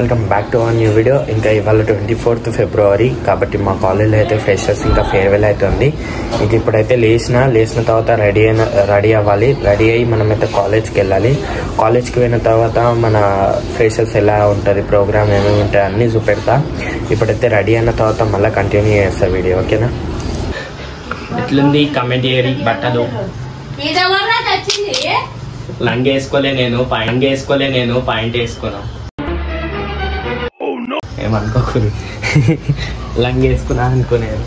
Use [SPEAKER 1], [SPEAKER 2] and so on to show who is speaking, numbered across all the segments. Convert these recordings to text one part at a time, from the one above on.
[SPEAKER 1] Welcome back to our new video. ఇంకా ఇవాళ 24th ఫిబ్రవరి కాబట్టి మా కాలేజ్లో అయితే ఫ్రెషర్స్ ఇంకా ఫేర్వెల్ అయితే ఉంది. ఇంక ఇప్పుడైతే లేచిన తర్వాత రెడీ అవ్వాలి. రెడీ అయ్యి మనమైతే కాలేజ్కి వెళ్ళాలి. కాలేజ్కి పోయిన తర్వాత మన ఫ్రెషర్స్ ఎలా ఉంటుంది, ప్రోగ్రామ్ ఏమేమి ఉంటాయి అన్నీ చూపెడతా. ఇప్పుడైతే రెడీ అయిన తర్వాత మళ్ళీ కంటిన్యూ చేస్తా వీడియో. ఓకేనా? ఎట్లుంది కమెంట్ చేయరి. బట్టలు లంగ్ వేసుకోలే నేను, పాయింట్ వేసుకున్నా. ఏమనుకోకూడదు, లంగ్ వేసుకున్నా అనుకునేది.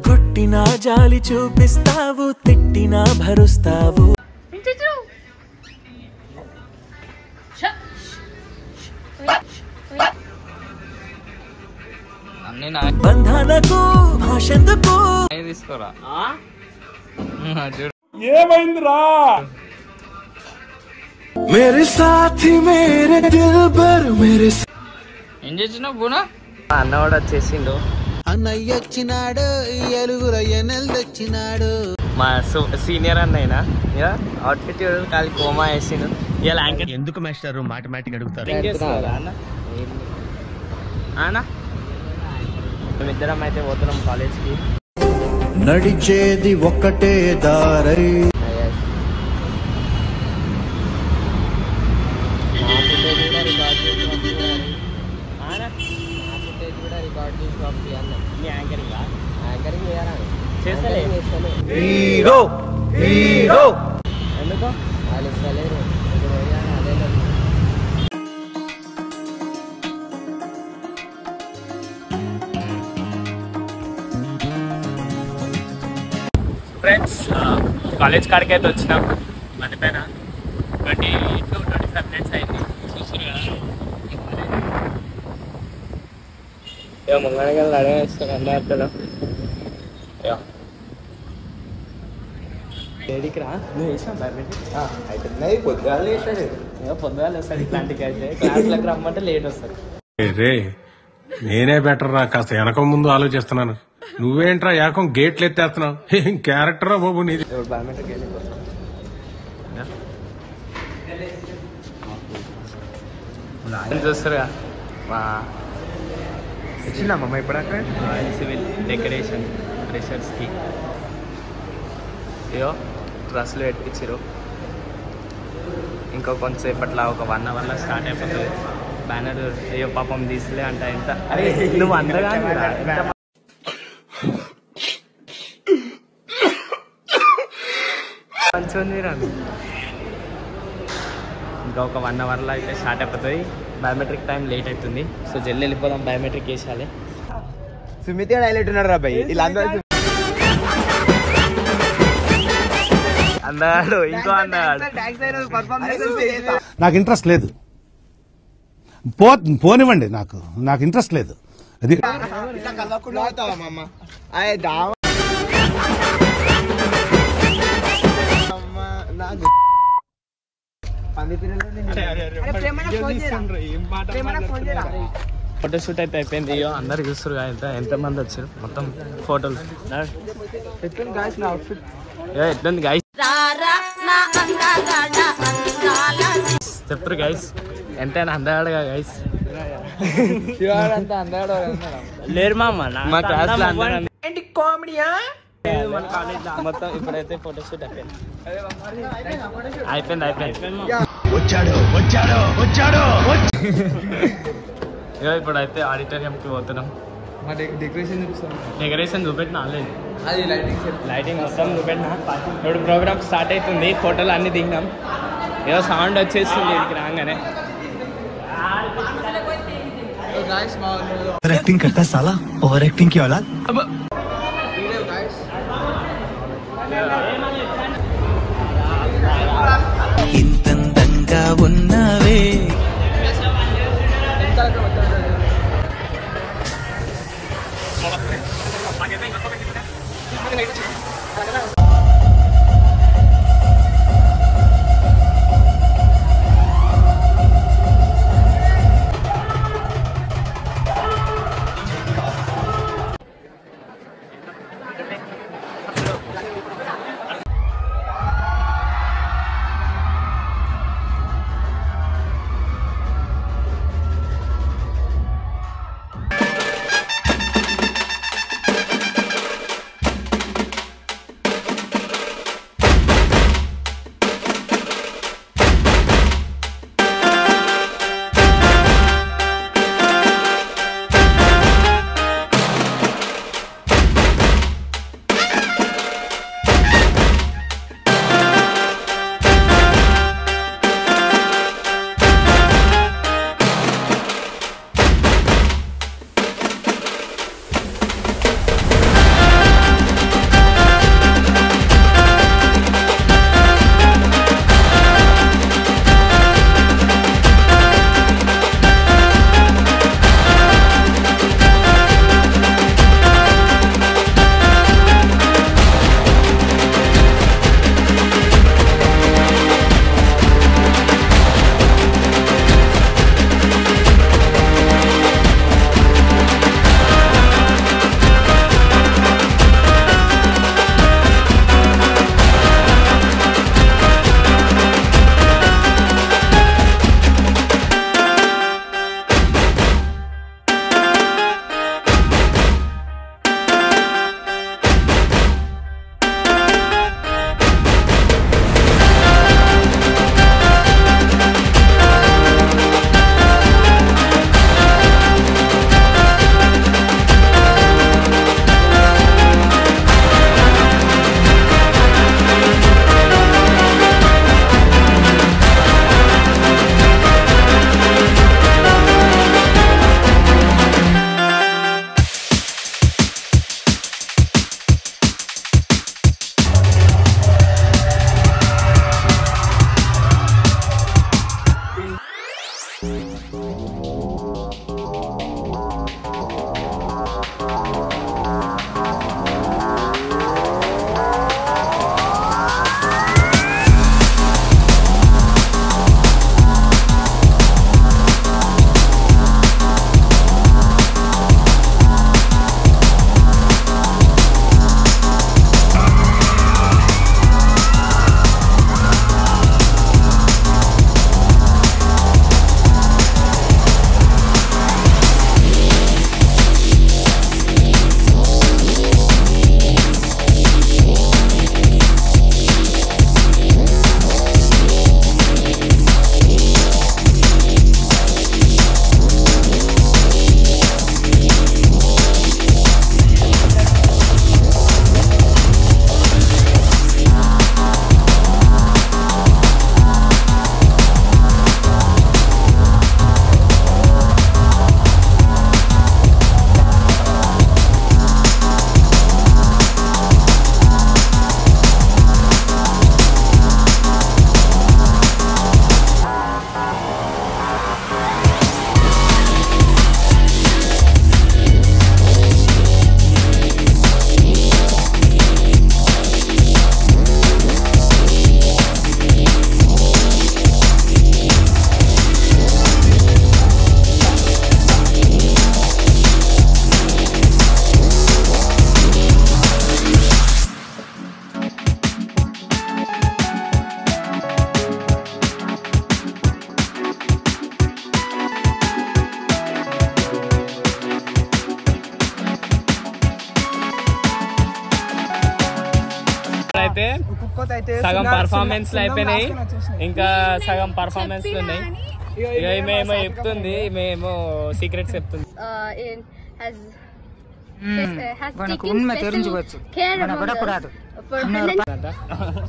[SPEAKER 2] కొట్టినా జాలి చూపిస్తావు, తిట్టినా భరుస్తావు. బంధాలకు భాషందుకు
[SPEAKER 3] తీసుకోరా.
[SPEAKER 2] ఏమైందిరా? మేరే సాథీ మేరే దిల్బర్ మేరే.
[SPEAKER 3] ఏం చేసినావు బూనా?
[SPEAKER 1] అన్న కూడా వచ్చేసిండు.
[SPEAKER 2] అన్నయ్య వచ్చినాడు, ఎలుగుల ఎన్నెలు తెచ్చినాడు.
[SPEAKER 1] మా సీనియర్ అన్నయ్యనా అవుట్ఫిట్ కాలి కోమా వేసిండు. ఇలా
[SPEAKER 4] ఎందుకు మాస్టర్ మాటమాటిక్ అడుగుతారు?
[SPEAKER 1] అన్నా మేమిద్దరం అయితే పోతున్నాం కాలేజ్కి.
[SPEAKER 2] నడిచేది ఒక్కటే దారై.
[SPEAKER 1] హీరో హీరో ఎందుకో వాళ్ళు ఇస్తలేరు. ఫ్రెండ్స్ కాలేజ్ కాడికి అయితే వచ్చినాం. మధ్యపైన 20-25 minutes అయింది. ముంగడగా అడగేస్తాను అందరితో. ఏడికిరా నువ్వు వేసావు బయోమెట్రిక్? పొద్దుగాలు వస్తాడు ఇట్లాంటికి. అయితే క్లాస్లకు రమ్మంటే లేట్ వస్తాడు.
[SPEAKER 4] రే నేనే బెటర్ రా, కాస్త వెనక ముందు ఆలోచిస్తున్నాను. నువ్వేంట్రా ఏకం గేట్లు ఎత్తేస్తున్నావు? ఏం క్యారెక్టరా బాబు నీది.
[SPEAKER 1] బయోమెట్రిక్ చూస్తారుగా వచ్చిందమ్మా ఇప్పుడు అక్కడ సివిల్ డెకరేషన్ ఫ్రెషర్స్కి. అయ్యో డ్రెస్సులు పెట్టించారు. ఇంకా కొంతసేపట్లా ఒక 1 hourలో స్టార్ట్ అయిపోతుంది. బ్యానర్ అయ్యో పాపం తీసిలే అంట. ఎంత అరే నువ్వు అందగా మంచిగా ఉంది రా. ఇంకా ఒక 1 hourలో అయితే స్టార్ట్ అయిపోతుంది. బయోమెట్రిక్ టైం లేట్ అవుతుంది. సో జల్ది వెళ్ళిపోదాం, బయోమెట్రిక్ వేసాలి.
[SPEAKER 5] సుమిత్ హైలైట్ ఉన్నాడు రా భయ్. ఇలా
[SPEAKER 1] అందగాడు ఇంకో అందగాడు.
[SPEAKER 6] నాకు ఇంట్రెస్ట్ లేదు, పోనివ్వండి. నాకు ఇంట్రెస్ట్ లేదు. అది
[SPEAKER 1] ఫోటోషూట్ అయితే అయిపోయింది. అయ్యో అందరు చూస్తారు కదా ఎంతమంది వచ్చారు. మొత్తం ఫోటోలు ఎట్లుంది గైస్? చెప్పరు గైస్ ఎంతైనా అందగాడుగా గైస్. లేరు మా క్లాస్ లో అందరూ కామెడీయా. మన కాలేజ్ మొత్తం ఇప్పుడైతే ఫోటోషూట్ అయిపోయింది. ఇప్పుడైతే ఆడిటోరియంకి పోతున్నాం. డెకరేషన్ చూపెట్టిన ఆల్రెడీ, లైటింగ్ మొత్తం చూపెట్టిన. ఇప్పుడు ప్రోగ్రామ్ స్టార్ట్ అవుతుంది. ఫోటోలు అన్ని దిగినాం. ఏదో సౌండ్ వచ్చేస్తుంది ఇక్కడికి రాగానే.
[SPEAKER 2] యాక్టింగ్ కర్తా సాలా, ఓవర్ యాక్టింగ్ కి औलाद. ఇంతందంగా ఉన్నవే
[SPEAKER 7] సగం పర్ఫార్మెన్స్ అయిపోయినాయి, ఇంకా సగం పర్ఫార్మెన్స్ ఉన్నాయి. ఏమేమో చెప్తుంది, ఏమేమో సీక్రెట్స్ చెప్తుంది.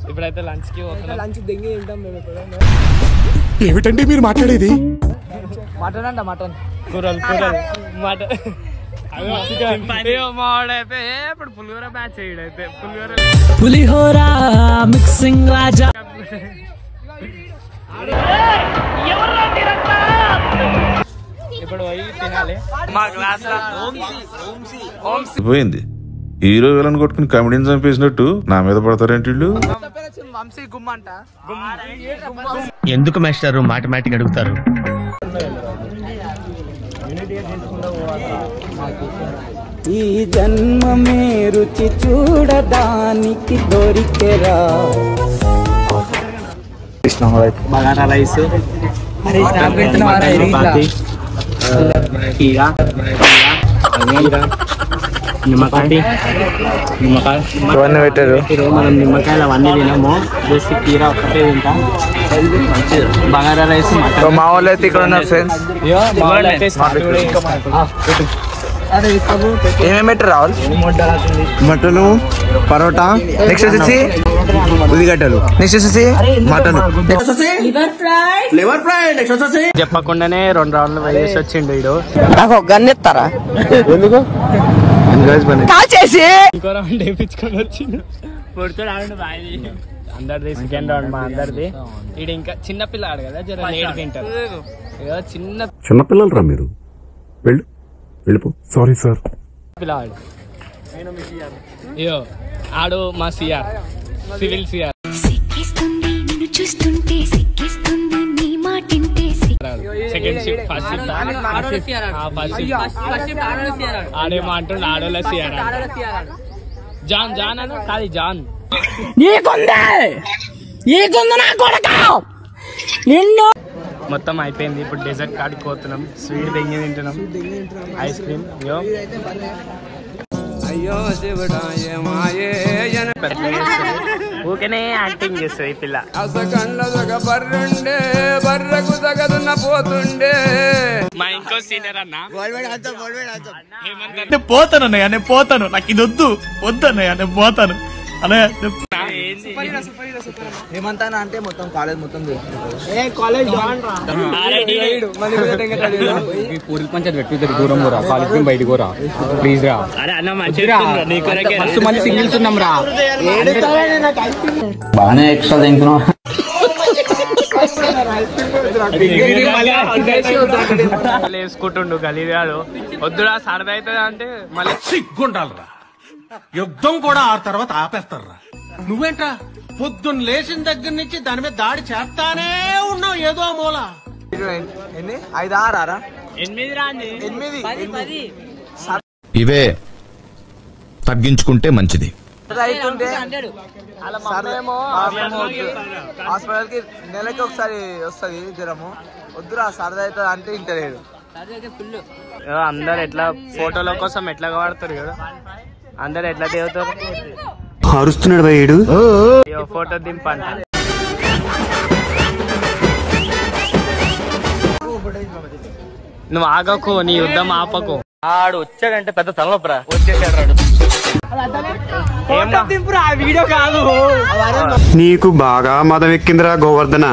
[SPEAKER 7] ఇప్పుడైతే లంచ్ కి లంచ్ దింగి తింటాం మేము.
[SPEAKER 8] ఏమిటండి మీరు మాట్లాడేది?
[SPEAKER 7] మటన్ అంట, మటన్ కూరలు మటన్. ఇప్పుడు పులిహోర బ్యాచ్ అయితే పులిహోర మిక్సింగ్ రాజా. ఇప్పుడు పోయి తినాలి. మా క్లాస్
[SPEAKER 9] పోయింది. హీరో విలన్ కొట్టుకుని కమెడీని చంపేసినట్టు నా మీద పడతారేంటి వీళ్ళు?
[SPEAKER 10] ఎందుకు మాస్టారు మాటమాటిక్ అడుగుతారు?
[SPEAKER 11] ఈ జన్మమే రుచి చూడడానికి దొరికెరా.
[SPEAKER 7] బగారా రైస్,
[SPEAKER 5] ఇవన్నీ పెట్టారు.
[SPEAKER 7] మనం నిమ్మకాయలు అవన్నీ తినము, జస్ట్ కీరా ఒక్కటే తింటాం. బగారా రైస్
[SPEAKER 5] మా వాళ్ళు అయితే ఇక్కడ ఉన్నారు ఫ్రెండ్స్. ఏమేమి పెట్టారు రాహుల్?
[SPEAKER 8] మటను, పరోటా,
[SPEAKER 5] నెక్స్ట్ వచ్చేసి
[SPEAKER 8] ఉల్లిగడ్డలు,
[SPEAKER 5] నెక్స్ట్ వచ్చేసి
[SPEAKER 8] మటన్,
[SPEAKER 7] చెప్పకుండానే 2 రౌండ్లు వేసి వచ్చిండు వీడు.
[SPEAKER 11] నాకు ఒక గన్ ఇస్తారా?
[SPEAKER 8] ఎందుకు?
[SPEAKER 7] ఇంకో రౌండ్ వేయించుకొని వచ్చిండు. పొడుతాడు అందరిది సెకండ్ రౌండ్, మా అందరిది. వీడు ఇంకా చిన్న పిల్లాడు కదా, జర లేట్ తింటారు.
[SPEAKER 8] చిన్నపిల్లలు రా మీరు, వెళ్ళిపో. Sorry sir.
[SPEAKER 7] పిల్లాడు అయ్యో ఆడు మా CR, civil CR. Second shift, first shift ఆడేమో అంటుండు ఆడోళ్ళ సిఆర్. జాన్ జాన్ అను కాదు జాన్. మొత్తం అయిపోయింది. ఇప్పుడు డెజర్ట్ కాడికి పోతున్నాం. స్వీట్ దెంగి తింటున్నాం, ఐస్ క్రీమ్. అయ్యో దేవుడా ఊకనే యాక్టింగ్ చేస్తుంది ఈ పిల్ల. మా ఇంకో సీనియర్ అన్న
[SPEAKER 10] పోతానన్నయ్య, నేను పోతాను, నాకు ఇది వద్దన్నయ్య, నేను పోతాను అన్నయ్య.
[SPEAKER 5] ఏమంతా అంటే మొత్తం కాలేజ్ మొత్తం
[SPEAKER 7] పూరి పంచాయతీ పెట్టి దూరం రా, కాలేజ్ బయటకు రా ప్లీజ్ రా. అరే అన్న మంచిగా మళ్ళీ సింగిల్స్ ఉన్నాం రా.
[SPEAKER 5] బాగానే ఎక్స్ట్రా తింటున్నాం.
[SPEAKER 7] వేసుకుంటుండు గలీగాడు. వద్దురా సరదా అవుతుంది అంటే మళ్ళీ
[SPEAKER 4] సిగ్గుండాలరా. యుద్ధం కూడా ఆ తర్వాత ఆపేస్తారా. నువ్వేంట్రా పొద్దున్న లేచిన దగ్గర నుంచి దాని మీద దాడి చేస్తానే ఉన్నావు ఏదో మూల.
[SPEAKER 5] 5 6
[SPEAKER 7] 8
[SPEAKER 10] ఇవే తగ్గించుకుంటే మంచిది.
[SPEAKER 5] హాస్పిటల్ కి నెలకి ఒకసారి వస్తుంది జ్వరము. వద్దురా సరదా అవుతుంది అంటే ఇంటలేడు.
[SPEAKER 7] అందరు ఎట్లా ఫోటోల కోసం ఎట్లా వాడతారు కదా, అందరు ఎట్లా దిగుతారు.
[SPEAKER 8] అరుస్తున్నాడు భయ్యుడు.
[SPEAKER 7] ఫోటో దింపండి. నువ్వు ఆగకు, నీ యుద్ధం ఆపకు. ఆడు వచ్చాడంటే పెద్ద తలనొప్పరా. వచ్చేసాడు వీడియో కాదు.
[SPEAKER 8] నీకు బాగా మదం ఎక్కిందిరా గోవర్ధన.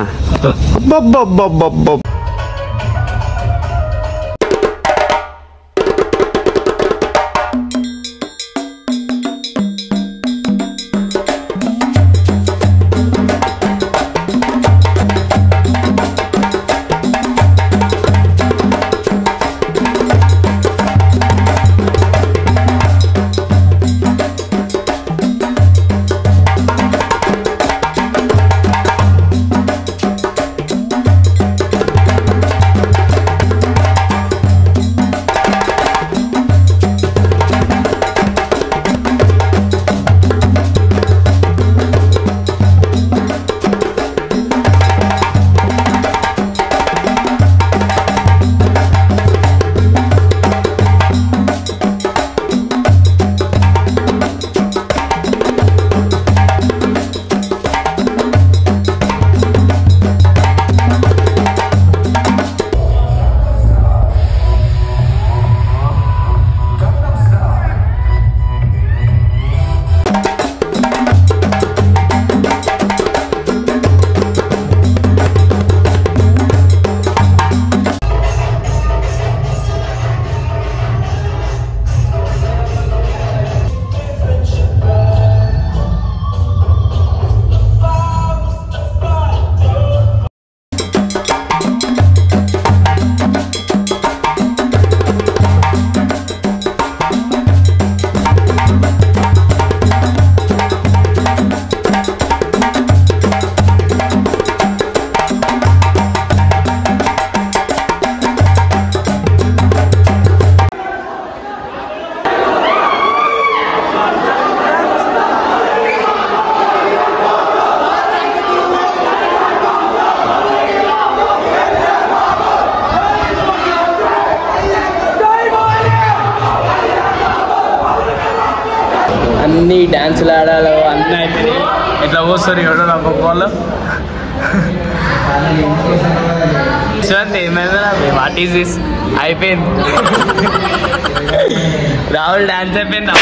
[SPEAKER 7] అన్ని డాన్సులు ఆడాలి అన్నీ అయిపోయినాయి. ఇట్లా పోస్తారు ఎవడో నా వాళ్ళు ఏమైందా వాట్ ఈస్ దిస్ అయిపోయింది. రాహుల్ డాన్స్ అయిపోయిందా?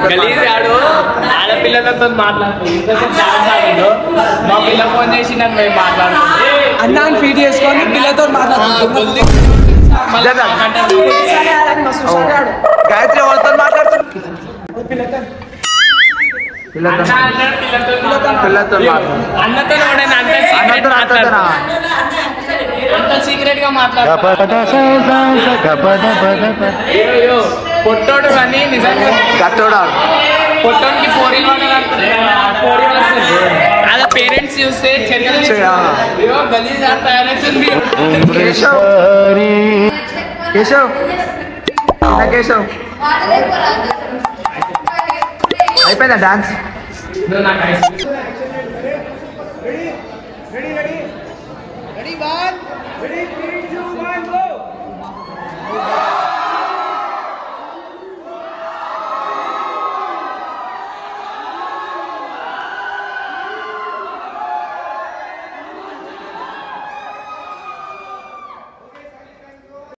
[SPEAKER 7] గలీజాడు ఆడపిల్లలతో మాట్లాడుతున్నాడు. మా పిల్ల ఫోన్ చేసి నన్ను మేము మాట్లాడుతుంది
[SPEAKER 11] అన్నా ఫీడ్ చేసుకొని పిల్లతో మాట్లాడుతుంది.
[SPEAKER 5] గాయత్రి వాళ్ళతో మాట్లాడుతుంది.
[SPEAKER 7] అంత సీక్రెట్ గా మాట్లాడుతున్నాడు. పొట్టోడు అని నిజంగా పొట్టోనికి పోరీలు అలా పేరెంట్స్ చూస్తే చర్యలు గలీజ్ తయారవుతుంది.
[SPEAKER 5] కేశవ్ కేశవ్ అయిపోయిందా డాన్స్?